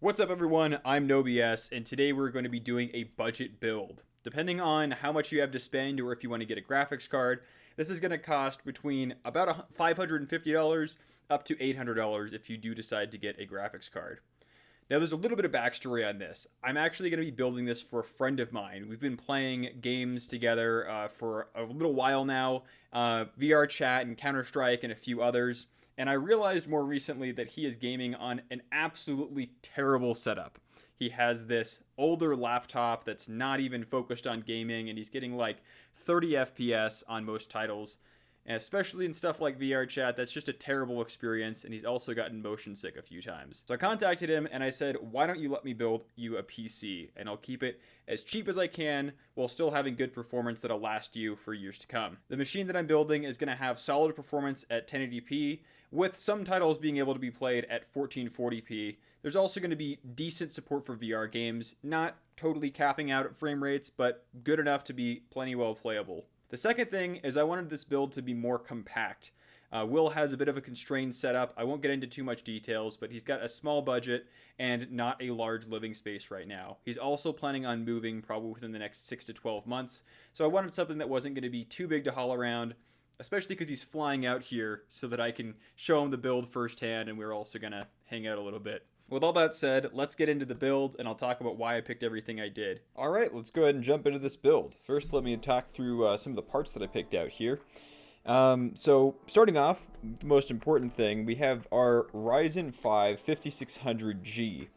What's up everyone, I'm NoBS, and today we're going to be doing a budget build. Depending on how much you have to spend or if you want to get a graphics card, this is going to cost between about $550 up to $800 if you do decide to get a graphics card. Now there's a little bit of backstory on this. I'm actually going to be building this for a friend of mine. We've been playing games together for a little while now, VR Chat and Counter-Strike and a few others. And I realized more recently that he is gaming on an absolutely terrible setup. He has this older laptop that's not even focused on gaming, and he's getting like 30 FPS on most titles. And especially in stuff like VR Chat, that's just a terrible experience, and he's also gotten motion sick a few times. So I contacted him and I said, why don't you let me build you a PC, and I'll keep it as cheap as I can while still having good performance that'll last you for years to come. The machine that I'm building is going to have solid performance at 1080p, with some titles being able to be played at 1440p. There's also going to be decent support for VR games, not totally capping out at frame rates, but good enough to be plenty well playable. The second thing is I wanted this build to be more compact. Will has a bit of a constrained setup. I won't get into too much details, but he's got a small budget and not a large living space right now. He's also planning on moving probably within the next 6 to 12 months, so I wanted something that wasn't going to be too big to haul around, especially because he's flying out here so that I can show him the build firsthand, and we're also going to hang out a little bit. With all that said, let's get into the build, and I'll talk about why I picked everything I did. Alright, let's go ahead and jump into this build. First, let me talk through some of the parts that I picked out here. So, starting off, the most important thing, we have our Ryzen 5 5600G.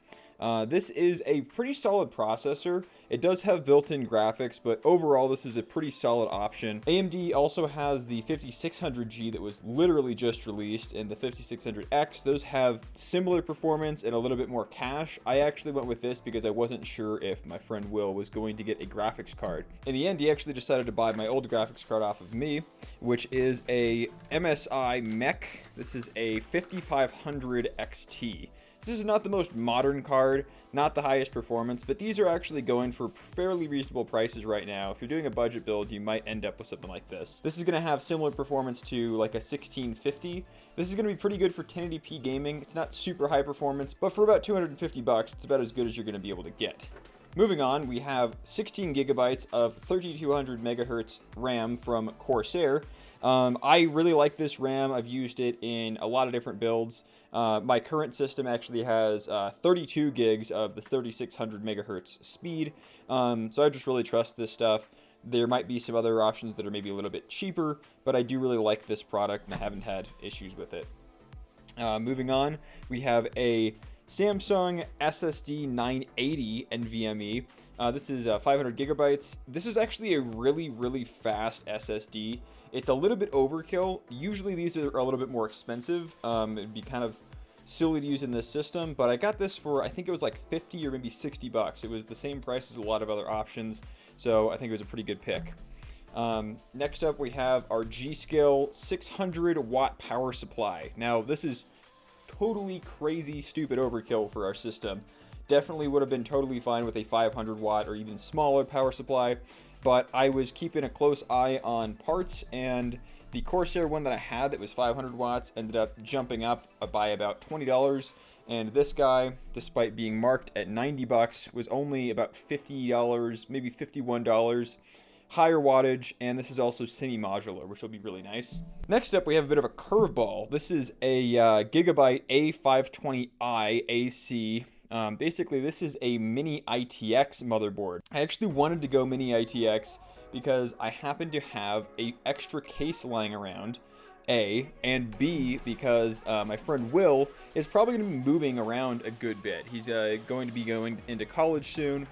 This is a pretty solid processor. It does have built-in graphics, but overall this is a pretty solid option. AMD also has the 5600G that was literally just released, and the 5600X. Those have similar performance and a little bit more cache. I actually went with this because I wasn't sure if my friend Will was going to get a graphics card. In the end, he actually decided to buy my old graphics card off of me, which is a MSI Mech. This is a 5500 XT. This is not the most modern card, not the highest performance, but these are actually going for fairly reasonable prices right now. If you're doing a budget build, you might end up with something like this. This is going to have similar performance to like a 1650. This is going to be pretty good for 1080p gaming. It's not super high performance, but for about 250 bucks, it's about as good as you're going to be able to get. Moving on, we have 16 gigabytes of 3200 megahertz RAM from Corsair. I really like this RAM. I've used it in a lot of different builds. My current system actually has 32 gigs of the 3600 megahertz speed, so I just really trust this stuff. There might be some other options that are maybe a little bit cheaper, but I do really like this product and I haven't had issues with it. Moving on, we have a Samsung SSD 980 NVMe. This is 500 gigabytes. This is actually a really fast SSD. It's a little bit overkill. Usually these are a little bit more expensive. It'd be kind of silly to use in this system, but I got this for, I think it was like 50 or maybe 60 bucks. It was the same price as a lot of other options, so I think it was a pretty good pick. Next up, we have our G.Skill 600 watt power supply. Now, this is totally crazy stupid overkill for our system. Definitely would have been totally fine with a 500 watt or even smaller power supply, but I was keeping a close eye on parts, and the Corsair one that I had that was 500 watts ended up jumping up by about $20, and this guy, despite being marked at 90 bucks, was only about $50, maybe $51. Higher wattage, and this is also semi-modular, which will be really nice. Next up, we have a bit of a curveball. This is a Gigabyte A520i AC. Basically, this is a mini ITX motherboard. I actually wanted to go mini ITX because I happen to have a extra case lying around, A, and B, because my friend Will is probably going to be moving around a good bit. He's going to be going into college soon,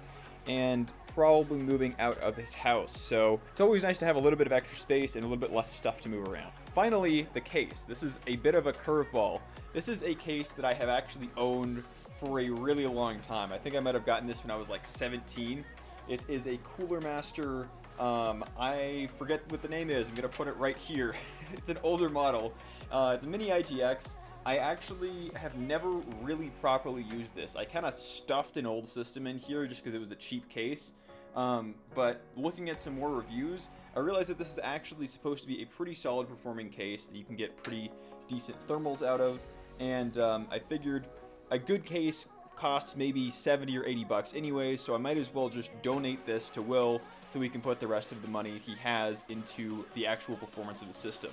and probably moving out of his house, so it's always nice to have a little bit of extra space and a little bit less stuff to move around. Finally, the case. This is a bit of a curveball. This is a case that I have actually owned for a really long time. I think I might have gotten this when I was like 17. It is a Cooler Master. I forget what the name is. I'm gonna put it right here. It's an older model. It's a mini ITX. I actually have never really properly used this. I kind of stuffed an old system in here just because it was a cheap case. But looking at some more reviews, I realized that this is actually supposed to be a pretty solid performing case that you can get pretty decent thermals out of. And I figured a good case costs maybe 70 or 80 bucks anyways, so I might as well just donate this to Will so we can put the rest of the money he has into the actual performance of the system.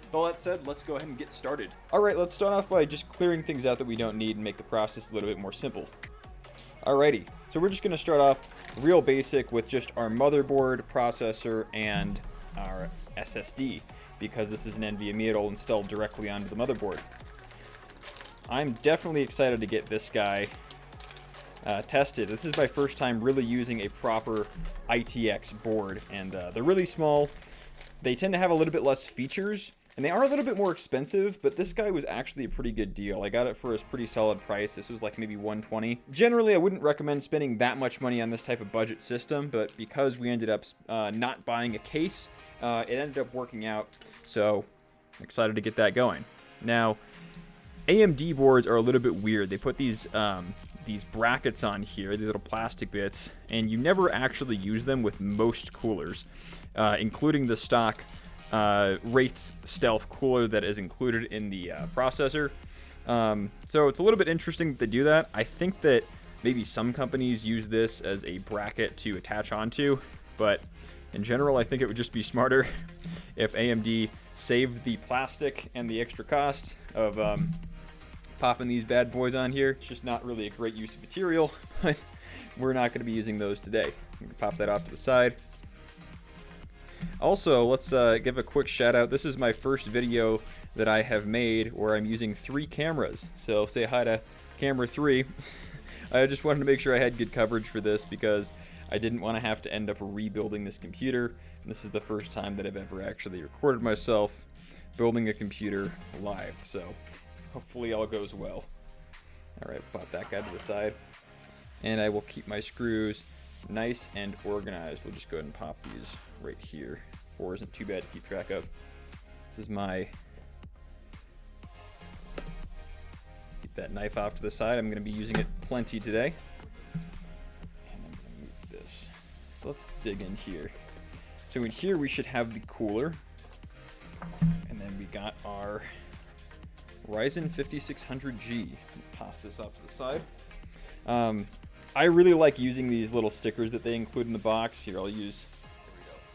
With all that said, let's go ahead and get started. Alright, let's start off by just clearing things out that we don't need and make the process a little bit more simple. Alrighty, so we're just going to start off real basic with just our motherboard, processor, and our SSD, because this is an NVMe, it'll install directly onto the motherboard. I'm definitely excited to get this guy tested. This is my first time really using a proper ITX board, and they're really small. They tend to have a little bit less features, and they are a little bit more expensive, but this guy was actually a pretty good deal. I got it for a pretty solid price. This was like maybe $120. Generally, I wouldn't recommend spending that much money on this type of budget system, but because we ended up not buying a case, it ended up working out, so I'm excited to get that going. Now, AMD boards are a little bit weird. They put these brackets on here, these little plastic bits, and you never actually use them with most coolers, including the stock Wraith Stealth cooler that is included in the processor. So it's a little bit interesting that they do that. I think that maybe some companies use this as a bracket to attach onto, but in general, I think it would just be smarter if AMD saved the plastic and the extra cost of popping these bad boys on here. It's just not really a great use of material, but we're not going to be using those today. I'm going to pop that off to the side. Also, let's give a quick shout out. This is my first video that I have made where I'm using 3 cameras. So say hi to camera 3. I just wanted to make sure I had good coverage for this because I didn't want to have to end up rebuilding this computer. And this is the first time that I've ever actually recorded myself building a computer live. So hopefully all goes well. Alright, pop that guy to the side. And I will keep my screws nice and organized. We'll just go ahead and pop these right here. 4 isn't too bad to keep track of. This is my... Keep that knife off to the side. I'm going to be using it plenty today. And I'm going to move this. So let's dig in here. So in here we should have the cooler. And then we got our Ryzen 5600G. Toss this off to the side. I really like using these little stickers that they include in the box. Here, I'll use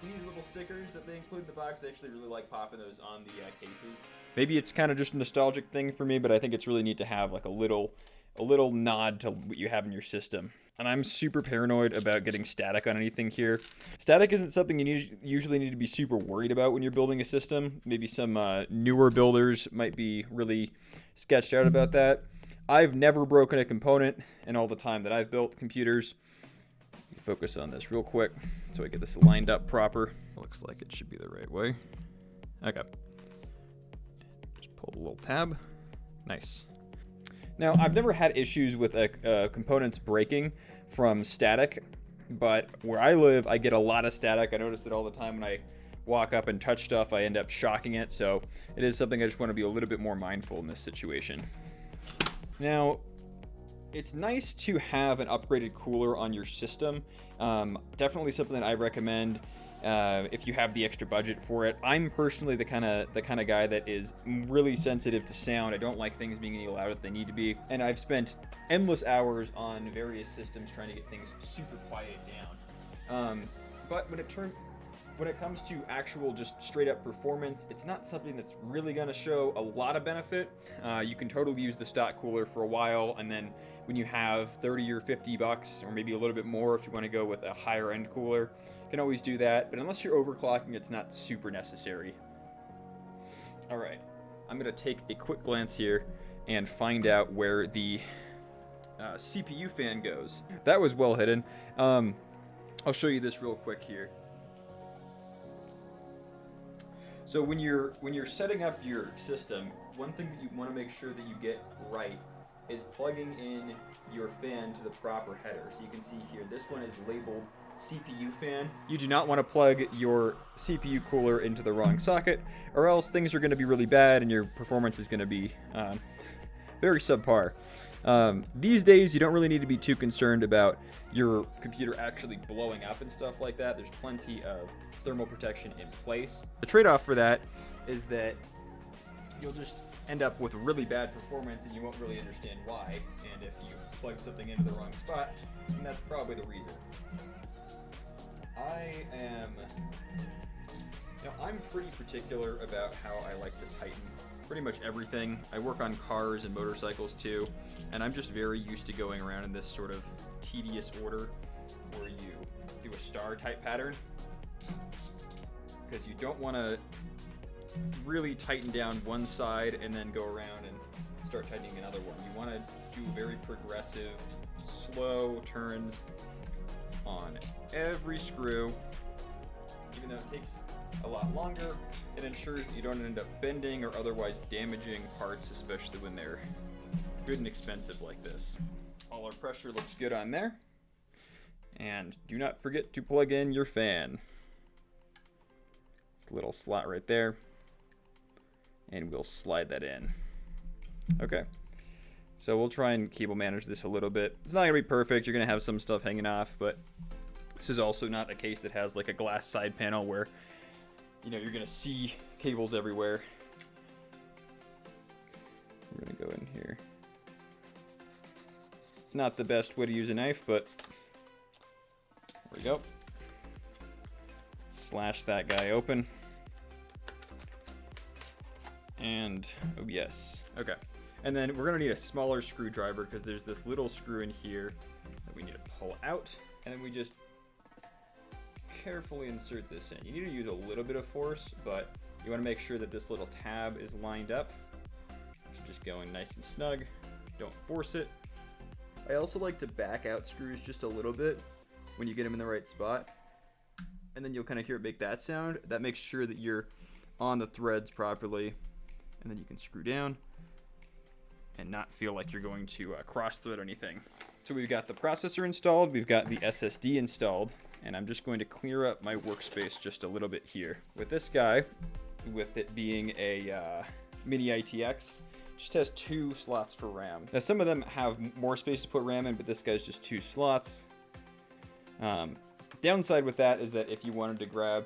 these little stickers that they include in the box. I actually really like popping those on the cases. Maybe it's kind of just a nostalgic thing for me, but I think it's really neat to have like a little nod to what you have in your system. And I'm super paranoid about getting static on anything here. Static isn't something you usually need to be super worried about when you're building a system. Maybe some newer builders might be really sketched out about that. I've never broken a component in all the time that I've built computers. Focus on this real quick so I get this lined up proper. Looks like it should be the right way. Okay. Just pull the little tab. Nice. Now, I've never had issues with components breaking from static, but where I live, I get a lot of static. I notice that all the time when I walk up and touch stuff, I end up shocking it, so it is something I just want to be a little bit more mindful in this situation. Now, it's nice to have an upgraded cooler on your system. Definitely something that I recommend if you have the extra budget for it. I'm personally the kind of guy that is really sensitive to sound. I don't like things being any louder than they need to be, and I've spent endless hours on various systems trying to get things super quieted down. But when it comes to actual just straight up performance, it's not something that's really going to show a lot of benefit. You can totally use the stock cooler for a while, and then when you have 30 or 50 bucks, or maybe a little bit more if you want to go with a higher end cooler, you can always do that. But unless you're overclocking, it's not super necessary. All right, I'm going to take a quick glance here and find out where the CPU fan goes. That was well hidden. I'll show you this real quick here. So when you're setting up your system, one thing that you want to make sure that you get right is plugging in your fan to the proper header. So you can see here, this one is labeled CPU fan. You do not want to plug your CPU cooler into the wrong socket, or else things are going to be really bad and your performance is going to be very subpar. These days, you don't really need to be too concerned about your computer actually blowing up and stuff like that. There's plenty of thermal protection in place. The trade-off for that is that you'll just end up with really bad performance and you won't really understand why. And if you plug something into the wrong spot, and that's probably the reason. I'm pretty particular about how I like to tighten pretty much everything. I work on cars and motorcycles too, and I'm just very used to going around in this sort of tedious order where you do a star type pattern, because you don't want to really tighten down one side and then go around and start tightening another one. You want to do very progressive, slow turns on every screw. Even though it takes a lot longer, it ensures that you don't end up bending or otherwise damaging parts, especially when they're good and expensive like this. All our pressure looks good on there. And do not forget to plug in your fan. It's a little slot right there. And we'll slide that in. Okay. So we'll try and cable manage this a little bit. It's not going to be perfect. You're going to have some stuff hanging off, but this is also not a case that has like a glass side panel where, you know, you're going to see cables everywhere. We're going to go in here. Not the best way to use a knife, but there we go. Slash that guy open. And, oh yes. Okay. And then we're going to need a smaller screwdriver because there's this little screw in here that we need to pull out. And then we just carefully insert this in. You need to use a little bit of force, but you want to make sure that this little tab is lined up. So just going nice and snug. Don't force it. I also like to back out screws just a little bit when you get them in the right spot. And then you'll kind of hear it make that sound. That makes sure that you're on the threads properly. And then you can screw down and not feel like you're going to cross thread or anything. So we've got the processor installed, we've got the SSD installed, and I'm just going to clear up my workspace just a little bit here. With this guy, with it being a mini ITX, just has 2 slots for RAM. Now some of them have more space to put RAM in, but this guy's just 2 slots. Downside with that is that if you wanted to grab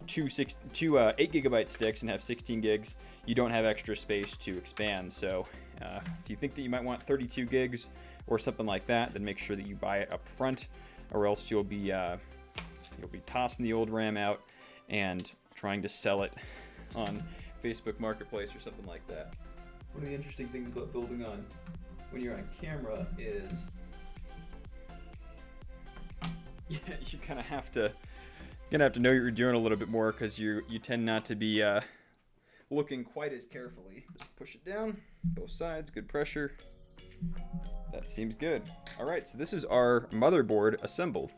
two 8GB sticks and have 16 gigs, you don't have extra space to expand. So if you think that you might want 32 gigs or something like that, then make sure that you buy it up front, or else you'll be tossing the old RAM out and trying to sell it on Facebook Marketplace or something like that. One of the interesting things about building on when you're on camera is you kind of have to know what you're doing a little bit more, because you tend not to be looking quite as carefully. Just push it down, both sides, good pressure. That seems good. All right, so this is our motherboard assembled,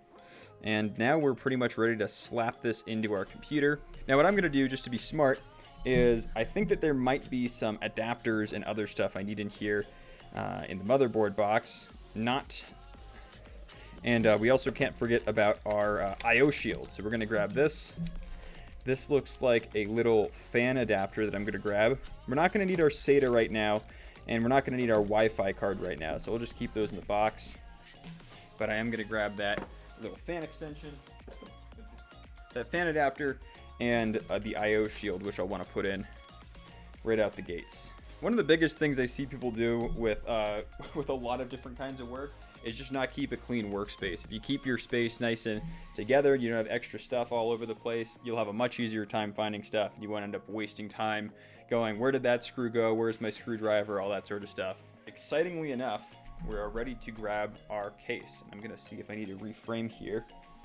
and now we're pretty much ready to slap this into our computer. Now what I'm gonna do, just to be smart, is I think that there might be some adapters and other stuff I need in here in the motherboard box. And we also can't forget about our I/O shield. So we're gonna grab this. This looks like a little fan adapter that I'm gonna grab. We're not gonna need our SATA right now, and we're not gonna need our Wi-Fi card right now. So we'll just keep those in the box. But I am gonna grab that little fan extension, that fan adapter, and the I/O shield, which I'll wanna put in right out the gates. One of the biggest things I see people do with a lot of different kinds of work is just not keep a clean workspace. If you keep your space nice and together, you don't have extra stuff all over the place, you'll have a much easier time finding stuff, and you won't end up wasting time going, where did that screw go, where's my screwdriver, all that sort of stuff. Excitingly enough, we're ready to grab our case. I'm gonna see if I need to reframe here.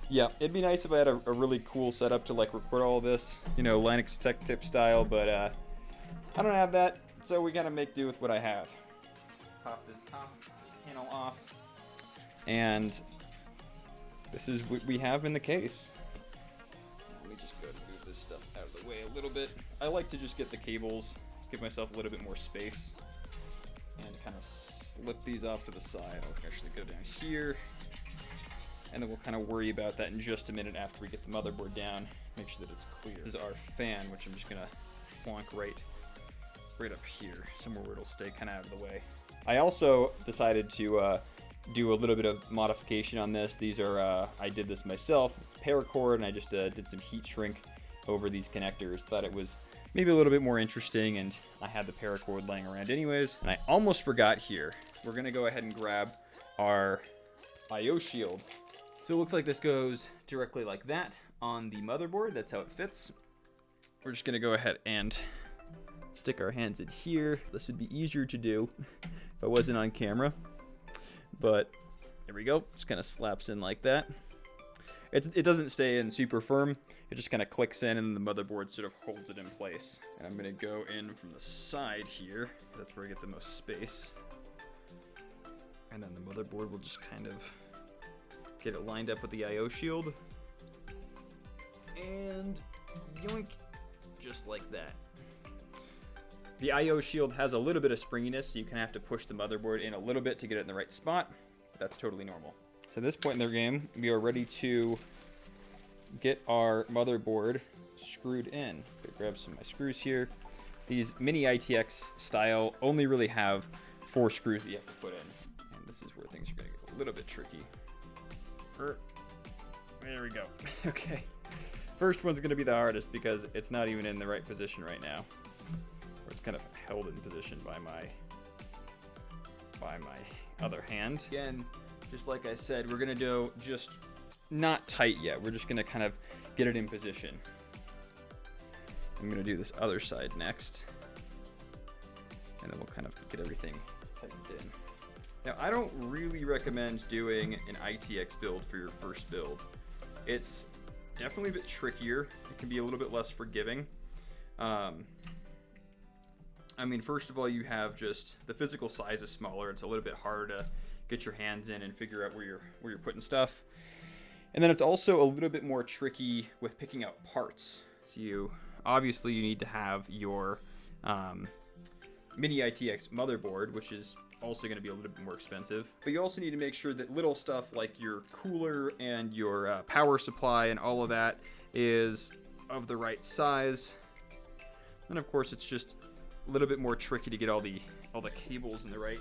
Yeah, it'd be nice if I had a really cool setup to like record all of this, you know, Linux Tech Tip style, but I don't have that, so we gotta make do with what I have. Pop this top panel off, and this is what we have in the case. Let me just go ahead and move this stuff out of the way a little bit. I like to just get the cables, give myself a little bit more space, and kind of slip these off to the side. I'll actually go down here, and then we'll kind of worry about that in just a minute after we get the motherboard down, make sure that it's clear. This is our fan, which I'm just gonna plonk right up here, somewhere where it'll stay kind of out of the way. I also decided to do a little bit of modification on this. These are, I did this myself. It's paracord, and I just did some heat shrink over these connectors. Thought it was maybe a little bit more interesting, and I had the paracord laying around anyways. And I almost forgot here. We're gonna go ahead and grab our I/O shield. So it looks like this goes directly like that on the motherboard. That's how it fits. We're just gonna go ahead and stick our hands in here. This would be easier to do if I wasn't on camera, but there we go. Just kind of slaps in like that. It doesn't stay in super firm. It just kind of clicks in, and the motherboard sort of holds it in place. And I'm gonna go in from the side here. That's where I get the most space. And then the motherboard will just kind of get it lined up with the I/O shield. And yoink, just like that. The I/O shield has a little bit of springiness, so you kind of have to push the motherboard in a little bit to get it in the right spot. That's totally normal. So at this point in the game, we are ready to get our motherboard screwed in. Gonna grab some of my screws here. These mini ITX style only really have 4 screws that you have to put in. And this is where things are gonna get a little bit tricky. There we go. Okay. First one's gonna be the hardest because it's not even in the right position right now. Or it's kind of held in position by my other hand. Again, just like I said, we're gonna do just not tight yet. We're just gonna kind of get it in position. I'm gonna do this other side next. And then we'll kind of get everything tightened in. Now, I don't really recommend doing an ITX build for your first build. It's definitely a bit trickier. It can be a little bit less forgiving. I mean, first of all, you have just the physical size is smaller. It's a little bit harder to get your hands in and figure out where you're putting stuff. And then it's also a little bit more tricky with picking out parts. So obviously you need to have your mini ITX motherboard, which is also going to be a little bit more expensive. But you also need to make sure that little stuff like your cooler and your power supply and all of that is of the right size. And of course, it's just a little bit more tricky to get all the cables in the right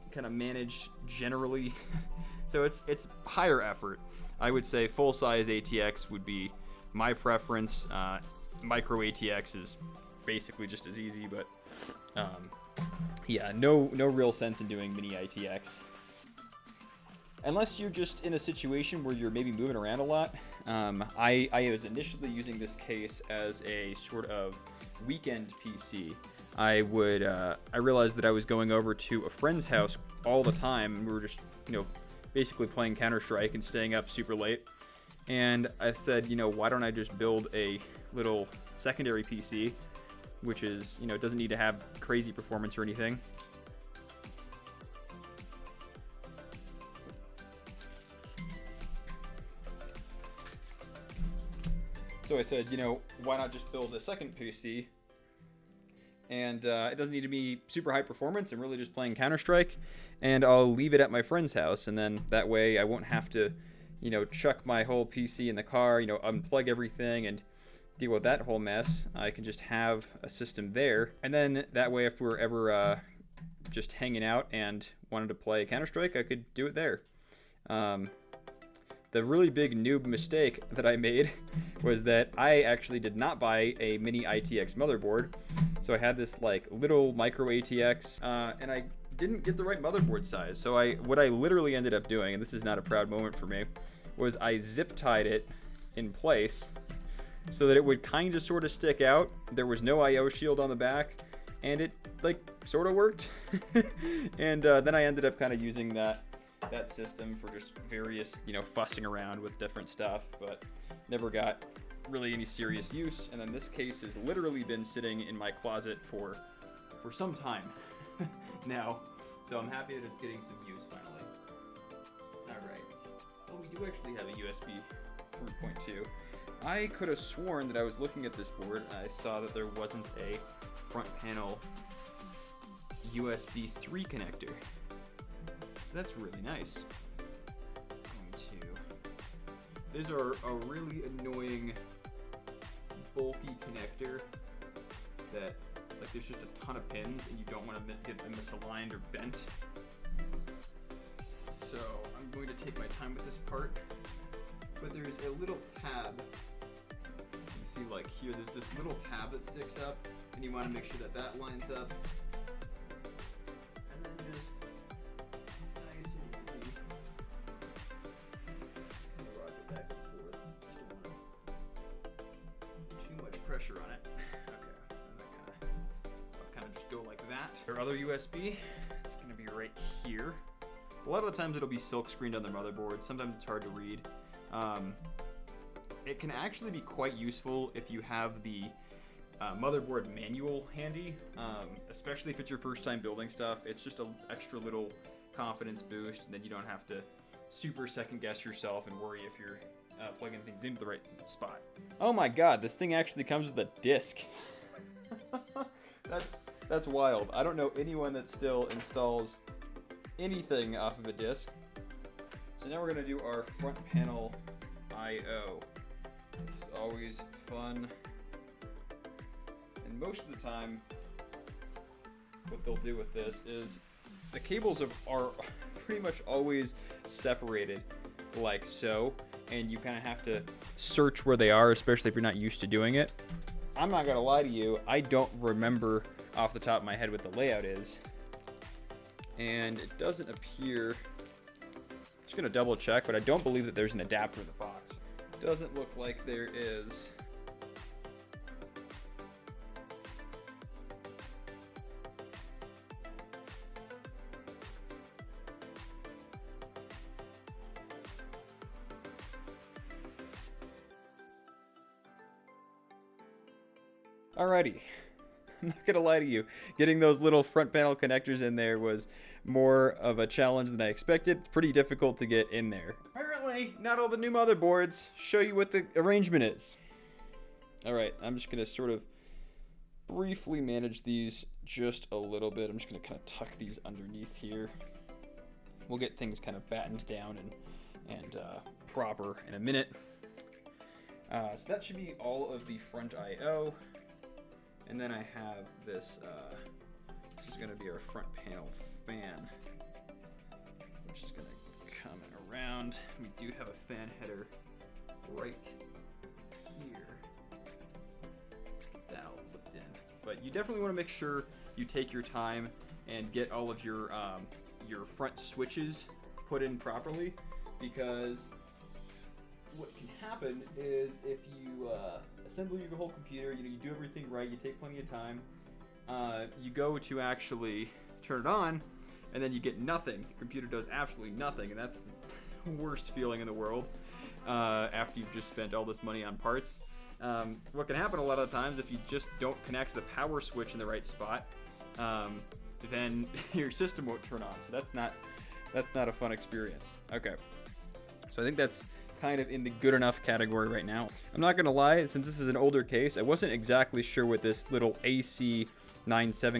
kind of manage generally. So it's higher effort. I would say full size ATX would be my preference. Micro ATX is basically just as easy, but yeah, no real sense in doing mini ITX unless you're just in a situation where you're maybe moving around a lot. I was initially using this case as a sort of weekend PC. I realized that I was going over to a friend's house all the time. We were just, basically playing Counter-Strike and staying up super late. And I said, why don't I just build a little secondary PC, which is, doesn't need to have crazy performance or anything. So I said, why not just build a second PC? And it doesn't need to be super high performance. I'm really just playing Counter-Strike, and I'll leave it at my friend's house, and then that way I won't have to, chuck my whole PC in the car, unplug everything and deal with that whole mess. I can just have a system there, and then that way if we're ever just hanging out and wanted to play Counter-Strike, I could do it there. The really big noob mistake that I made was that I actually did not buy a mini ITX motherboard. So I had this little micro ATX, and I didn't get the right motherboard size. So what I literally ended up doing, and this is not a proud moment for me, was I zip tied it in place so that it would kind of sort of stick out. There was no I/O shield on the back, and it sort of worked. And then I ended up kind of using that system for just various, fussing around with different stuff, but never got really any serious use. And then this case has literally been sitting in my closet for some time now, so I'm happy that it's getting some use finally. Alright, we do actually have a USB 3.2. I could have sworn that I was looking at this board and I saw that there wasn't a front panel USB 3 connector. So that's really nice. These are a really annoying bulky connector that there's just a ton of pins and you don't want to get them misaligned or bent. So I'm going to take my time with this part, but there's a little tab see, like here, there's this little tab that sticks up, and you want to make sure that that lines up. And then just nice and easy. Kind of rock it back and forth. Just don't want too much pressure on it. Okay, and that kind of just go like that. Our other USB, it's going to be right here. A lot of the times it'll be silk screened on the motherboard. Sometimes it's hard to read. It can actually be quite useful if you have the motherboard manual handy, especially if it's your first time building stuff. It's just an extra little confidence boost, and then you don't have to super second guess yourself and worry if you're plugging things into the right spot. Oh my god, this thing actually comes with a disc. That's wild. I don't know anyone that still installs anything off of a disc. So now we're going to do our front panel I/O. This is always fun. And most of the time, what they'll do with this is the cables are pretty much always separated like so, and you kind of have to search where they are, especially if you're not used to doing it. I'm not going to lie to you, I don't remember off the top of my head what the layout is. And it doesn't appear, just going to double check, but I don't believe that there's an adapter in the box. Doesn't look like there is. Alrighty. I'm not gonna lie to you, getting those little front panel connectors in there was more of a challenge than I expected. It's pretty difficult to get in there. Apparently, not all the new motherboards show you what the arrangement is. Alright, I'm just gonna sort of briefly manage these just a little bit. I'm just gonna kind of tuck these underneath here. We'll get things kind of battened down and proper in a minute. So that should be all of the front I/O. And then I have this, this is going to be our front panel fan, which is going to come around. We do have a fan header right here. Get that all flipped in. But you definitely want to make sure you take your time and get all of your front switches put in properly, because what can happen is if you assemble your whole computer, you do everything right, you take plenty of time, you go to actually turn it on, and then you get nothing. Your computer does absolutely nothing, and that's the worst feeling in the world after you've just spent all this money on parts. What can happen a lot of the times if you just don't connect the power switch in the right spot, then your system won't turn on. So that's not a fun experience. Okay, so I think that's kind of in the good enough category right now. I'm not gonna lie, since this is an older case, I wasn't exactly sure what this little AC97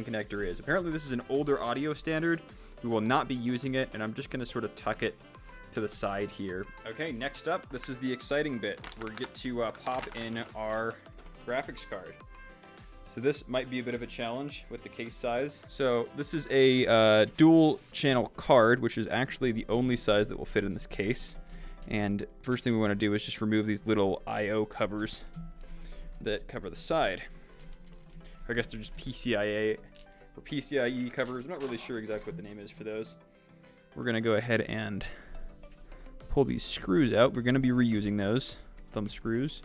connector is. Apparently this is an older audio standard. We will not be using it, and I'm just gonna sort of tuck it to the side here. Okay, next up, this is the exciting bit. We get to pop in our graphics card. So this might be a bit of a challenge with the case size. So this is a dual channel card, which is actually the only size that will fit in this case. And first thing we want to do is just remove these little I/O covers that cover the side. I guess they're just PCIe covers. I'm not really sure exactly what the name is for those. We're going to go ahead and pull these screws out. We're going to be reusing those thumb screws.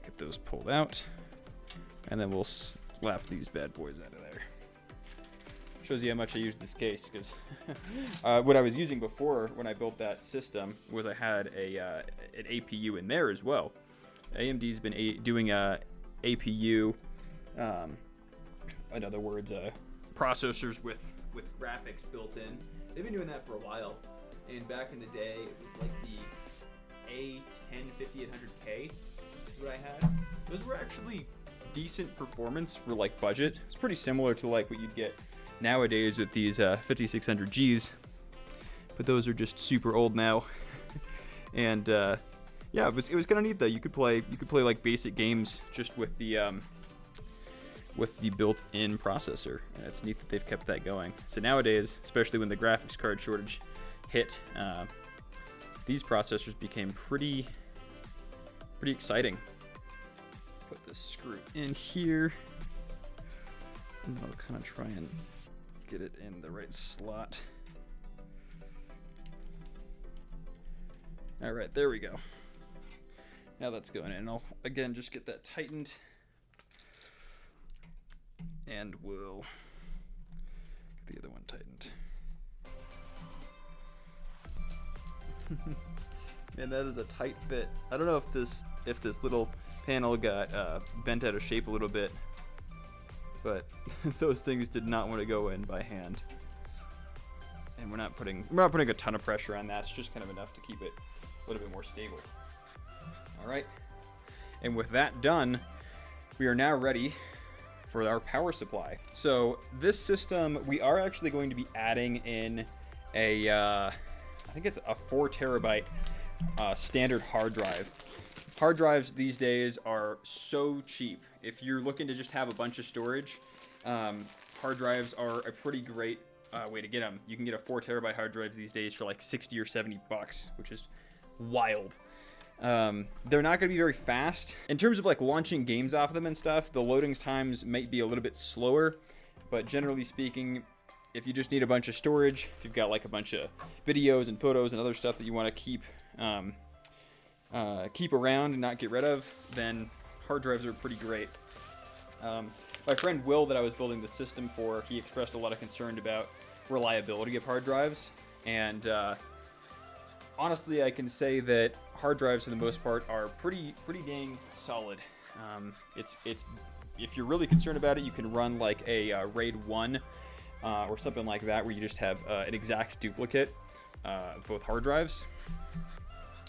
Get those pulled out. And then we'll slap these bad boys out of there. Shows you how much I use this case, because what I was using before when I built that system was I had an APU in there as well. AMD's been doing APU, in other words, processors with graphics built in. They've been doing that for a while, and back in the day it was like the A1050-800K is what I had. Those were actually decent performance for like budget. It's pretty similar to like what you'd get nowadays with these 5600Gs, but those are just super old now. And yeah, it was kind of neat though. You could play like basic games just with the built-in processor, and it's neat that they've kept that going. So nowadays, especially when the graphics card shortage hit, these processors became pretty exciting. Put this screw in here, and I'll kind of try and get it in the right slot. All right, there we go. Now that's going in. I'll again just get that tightened, and we'll get the other one tightened. Man, that is a tight fit. I don't know if this little panel got bent out of shape a little bit, but those things did not want to go in by hand. And we're not putting a ton of pressure on that. It's just kind of enough to keep it a little bit more stable. All right. And with that done, we are now ready for our power supply. So this system, we are actually going to be adding in a, I think it's a 4 terabyte standard hard drive. Hard drives these days are so cheap. If you're looking to just have a bunch of storage, hard drives are a pretty great way to get them. You can get a 4 terabyte hard drives these days for like 60 or 70 bucks, which is wild. They're not going to be very fast. In terms of like launching games off of them and stuff, the loading times might be a little bit slower, but generally speaking, if you just need a bunch of storage, if you've got like a bunch of videos and photos and other stuff that you want to keep around and not get rid of, then hard drives are pretty great. My friend Will, that I was building the system for, he expressed a lot of concern about reliability of hard drives, and honestly, I can say that hard drives, for the most part, are pretty dang solid. It's if you're really concerned about it, you can run like a RAID 1 or something like that, where you just have an exact duplicate of both hard drives.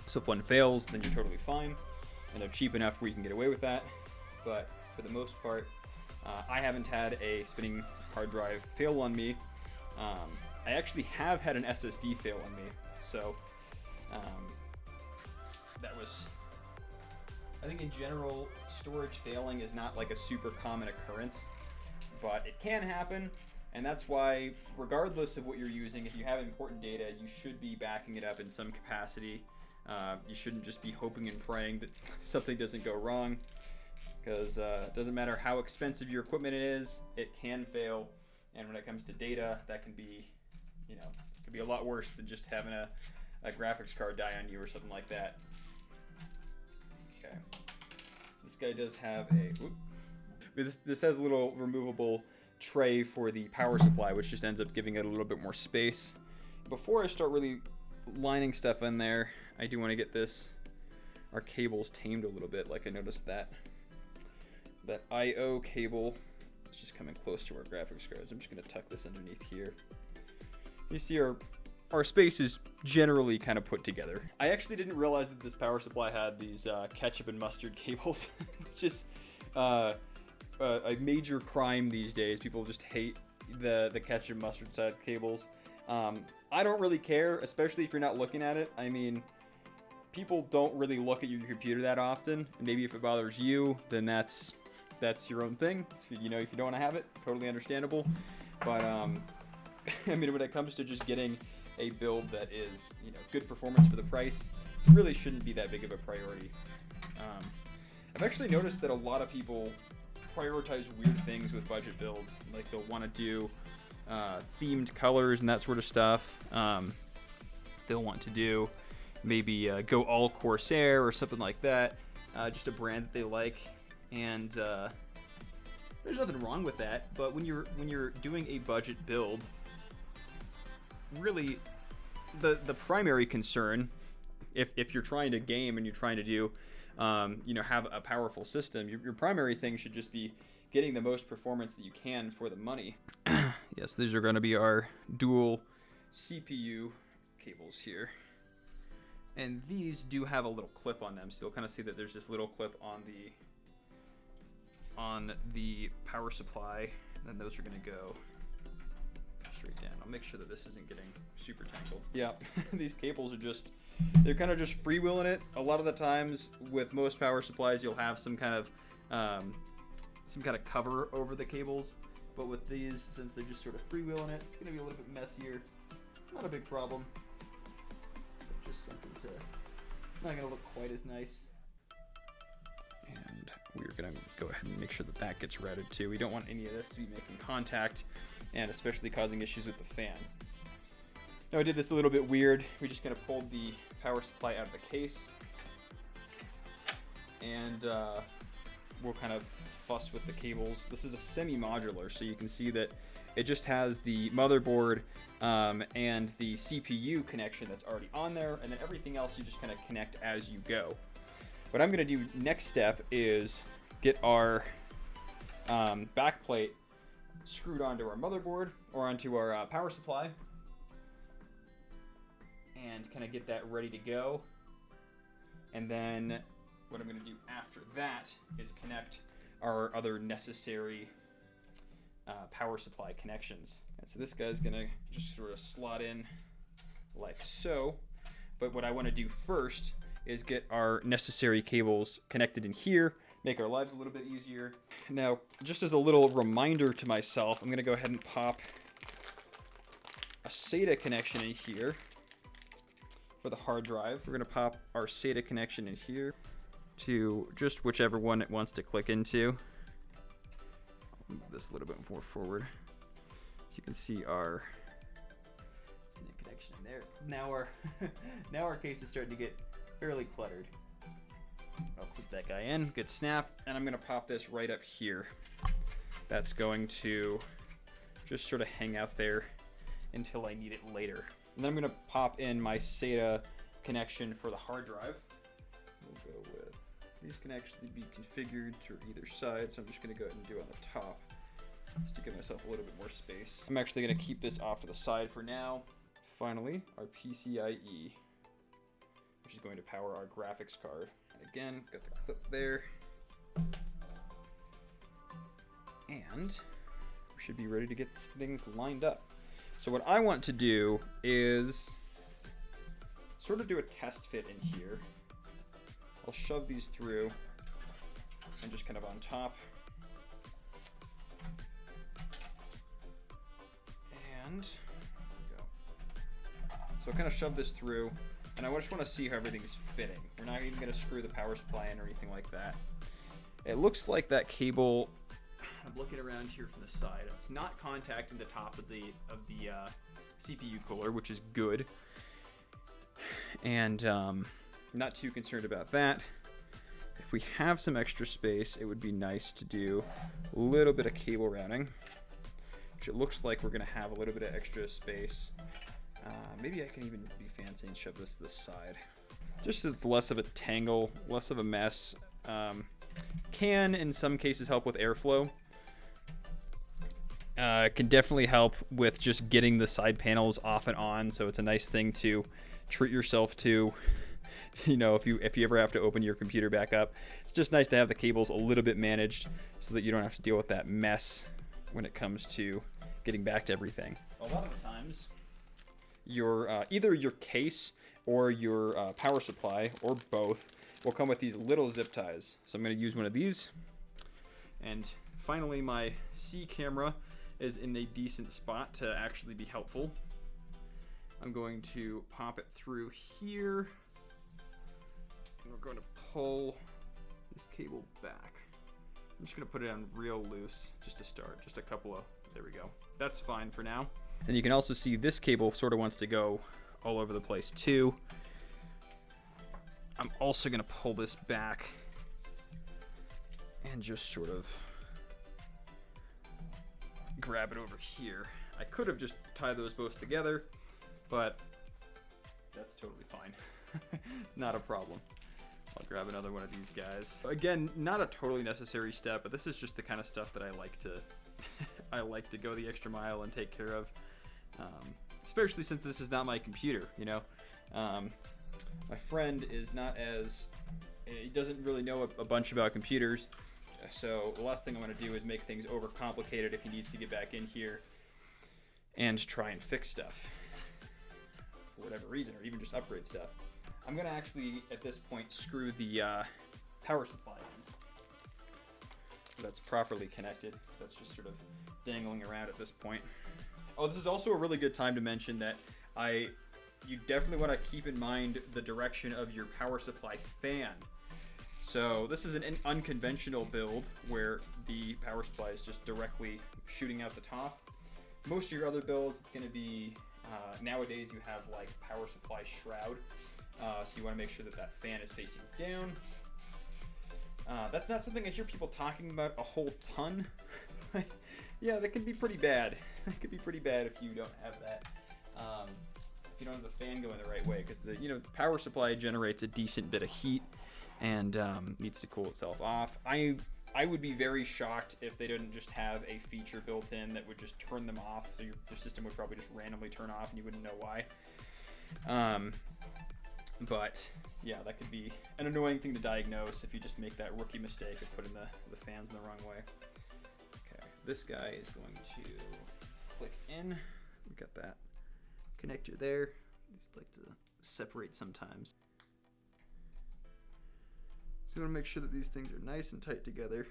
So if one fails, then you're totally fine, and they're cheap enough where you can get away with that. But for the most part, I haven't had a spinning hard drive fail on me. I actually have had an SSD fail on me, so that was, I think in general, storage failing is not like a super common occurrence, but it can happen, and that's why, regardless of what you're using, if you have important data, you should be backing it up in some capacity. You shouldn't just be hoping and praying that something doesn't go wrong, because it doesn't matter how expensive your equipment is, it can fail, and when it comes to data, that can be, could be a lot worse than just having a graphics card die on you or something like that. Okay. This guy does have this has a little removable tray for the power supply, which just ends up giving it a little bit more space. Before I start really lining stuff in there, I do want to get our cables tamed a little bit. Like, I noticed that I/O cable is just coming close to our graphics cards. I'm just going to tuck this underneath here. You see our space is generally kind of put together. I actually didn't realize that this power supply had these ketchup and mustard cables, which is a major crime these days. People just hate the ketchup and mustard side cables. I don't really care, especially if you're not looking at it. I mean, people don't really look at your computer that often, and maybe if it bothers you, then that's your own thing. If you don't want to have it, totally understandable. But I mean, when it comes to just getting a build that is, good performance for the price, it really shouldn't be that big of a priority. I've actually noticed that a lot of people prioritize weird things with budget builds. Like, they'll want to do themed colors and that sort of stuff. They'll want to do maybe go all Corsair or something like that, just a brand that they like. And there's nothing wrong with that, but when you're doing a budget build, really the primary concern, if you're trying to game and you're trying to do have a powerful system, your primary thing should just be getting the most performance that you can for the money. Yes, these are going to be our dual CPU cables here, and these do have a little clip on them, so you'll kind of see that there's this little clip on the power supply, and then those are going to go straight down. I'll make sure that this isn't getting super tangled. Yeah, these cables are they're kind of just freewheeling it. A lot of the times with most power supplies, you'll have some kind of cover over the cables, but with these, since they're just sort of freewheeling it, it's going to be a little bit messier. Not a big problem. just something to, not gonna look quite as nice. And we're gonna go ahead and make sure that that gets routed too. We don't want any of this to be making contact, and especially causing issues with the fan. Now I did this a little bit weird. We just kind of pulled the power supply out of the case, and we'll kind of fuss with the cables. This is a semi-modular, so you can see that it just has the motherboard and the CPU connection that's already on there, and then everything else you just kind of connect as you go. What I'm going to do next step is get our backplate screwed onto our motherboard or onto our power supply, and kind of get that ready to go. And then what I'm going to do after that is connect our other necessary power supply connections. And so this guy's going to just sort of slot in like so. But what I want to do first is get our necessary cables connected in here, make our lives a little bit easier. Now, just as a little reminder to myself, I'm going to go ahead and pop a SATA connection in here for the hard drive. We're going to pop our SATA connection in here to just whichever one it wants to click into. I'll move this a little bit more forward. So you can see our connection there. Now our case is starting to get fairly cluttered. I'll click that guy in, good snap, and I'm gonna pop this right up here. That's going to just sort of hang out there until I need it later. And then I'm gonna pop in my SATA connection for the hard drive. We'll go with, these can actually be configured to either side, so I'm just gonna go ahead and do it on the top, just to give myself a little bit more space. I'm actually gonna keep this off to the side for now. Finally, our PCIe, which is going to power our graphics card. And again, got the clip there. And we should be ready to get things lined up. So what I want to do is sort of do a test fit in here. I'll shove these through and just kind of on top. And there we go. So I'll kind of shove this through, and I just want to see how everything's fitting. We're not even going to screw the power supply in or anything like that. It looks like that cable, I'm looking around here from the side, it's not contacting the top of the CPU cooler, which is good. And not too concerned about that. If we have some extra space, it would be nice to do a little bit of cable routing, which it looks like we're going to have a little bit of extra space. Maybe I can even be fancy and shove this to the side. Just so it's less of a tangle, less of a mess. Can, in some cases, help with airflow. It can definitely help with just getting the side panels off and on, so it's a nice thing to treat yourself to. You know, if you ever have to open your computer back up, it's just nice to have the cables a little bit managed so that you don't have to deal with that mess when it comes to getting back to everything. A lot of the times, your either your case or your power supply, or both, will come with these little zip ties. So I'm going to use one of these. And finally, my C camera is in a decent spot to actually be helpful. I'm going to pop it through here. And we're going to pull this cable back. I'm just going to put it on real loose just to start. Just a couple of, there we go. That's fine for now. And you can also see this cable sort of wants to go all over the place too. I'm also going to pull this back and just sort of grab it over here. I could have just tied those both together, but that's totally fine. It's not a problem. I'll grab another one of these guys. Again, not a totally necessary step, but this is just the kind of stuff that I like to I like to go the extra mile and take care of. Especially since this is not my computer, you know. My friend is not as, he doesn't really know a bunch about computers, so the last thing I want to do is make things overcomplicated if he needs to get back in here and try and fix stuff for whatever reason, or even just upgrade stuff. I'm going to actually, at this point, screw the power supply in so that's properly connected. That's just sort of dangling around at this point. Oh, this is also a really good time to mention that I you definitely want to keep in mind the direction of your power supply fan. So this is an unconventional build where the power supply is just directly shooting out the top. Most of your other builds, it's going to be, nowadays you have like power supply shroud. So you want to make sure that that fan is facing down. That's not something I hear people talking about a whole ton. Yeah, that can be pretty bad. It could be pretty bad if you don't have that. If you don't have the fan going the right way, because the power supply generates a decent bit of heat and needs to cool itself off. I would be very shocked if they didn't just have a feature built in that would just turn them off, so your system would probably just randomly turn off and you wouldn't know why. But yeah, that could be an annoying thing to diagnose if you just make that rookie mistake of putting the fans in the wrong way. Okay, this guy is going to click in. We've got that connector there. These like to separate sometimes. So you want to make sure that these things are nice and tight together.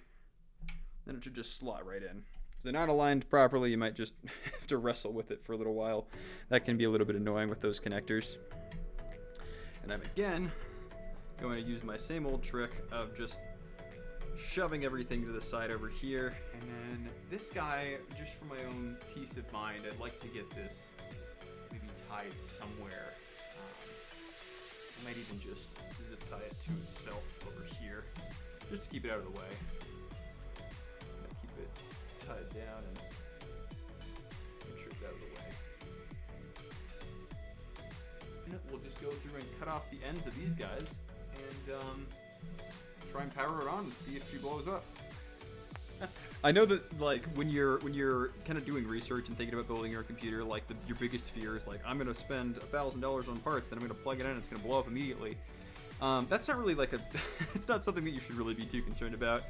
Then it should just slot right in. If they're not aligned properly, you might just have to wrestle with it for a little while. That can be a little bit annoying with those connectors. And I'm again going to use my same old trick of just shoving everything to the side over here. And then this guy, just for my own peace of mind, I'd like to get this maybe tied somewhere. I might even just zip tie it to itself over here, just to keep it out of the way. Keep it tied down and make sure it's out of the way. And we'll just go through and cut off the ends of these guys and try and power it on and see if she blows up. I know that like when you're kind of doing research and thinking about building your computer, like your biggest fear is like, I'm gonna spend $1,000 on parts, then I'm gonna plug it in and it's gonna blow up immediately. That's not really like it's not something that you should really be too concerned about.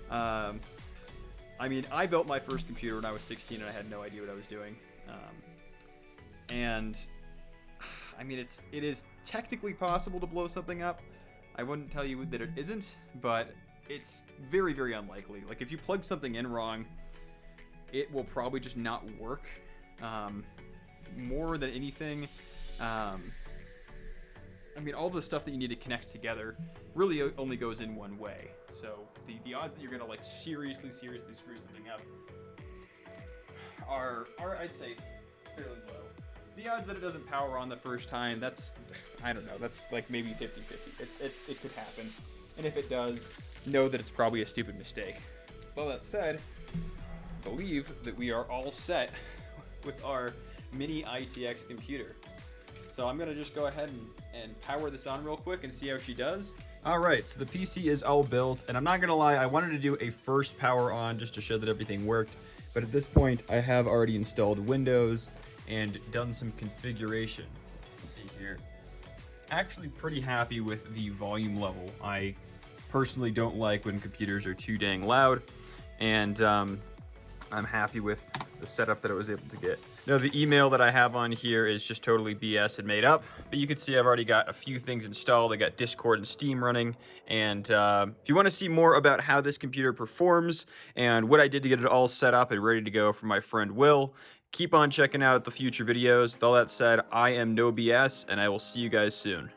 I mean, I built my first computer when I was 16 and I had no idea what I was doing. And I mean, it is technically possible to blow something up. I wouldn't tell you that it isn't, but it's very, very unlikely. Like, if you plug something in wrong, it will probably just not work. More than anything, I mean, all the stuff that you need to connect together really only goes in one way. So the odds that you're gonna like seriously screw something up are I'd say fairly low. The odds that it doesn't power on the first time, that's, I don't know, that's like maybe 50-50. It could happen. And if it does, know that it's probably a stupid mistake. Well, that said, I believe that we are all set with our mini ITX computer. So I'm gonna just go ahead and power this on real quick and see how she does. All right, so the PC is all built, and I'm not gonna lie, I wanted to do a first power on just to show that everything worked. But at this point, I have already installed Windows and done some configuration. Let's see here. Actually pretty happy with the volume level. I personally don't like when computers are too dang loud, and I'm happy with the setup that I was able to get. Now, the email that I have on here is just totally BS and made up, but you can see I've already got a few things installed. I got Discord and Steam running, and if you want to see more about how this computer performs and what I did to get it all set up and ready to go for my friend Will, keep on checking out the future videos. With all that said, I am NoBS, and I will see you guys soon.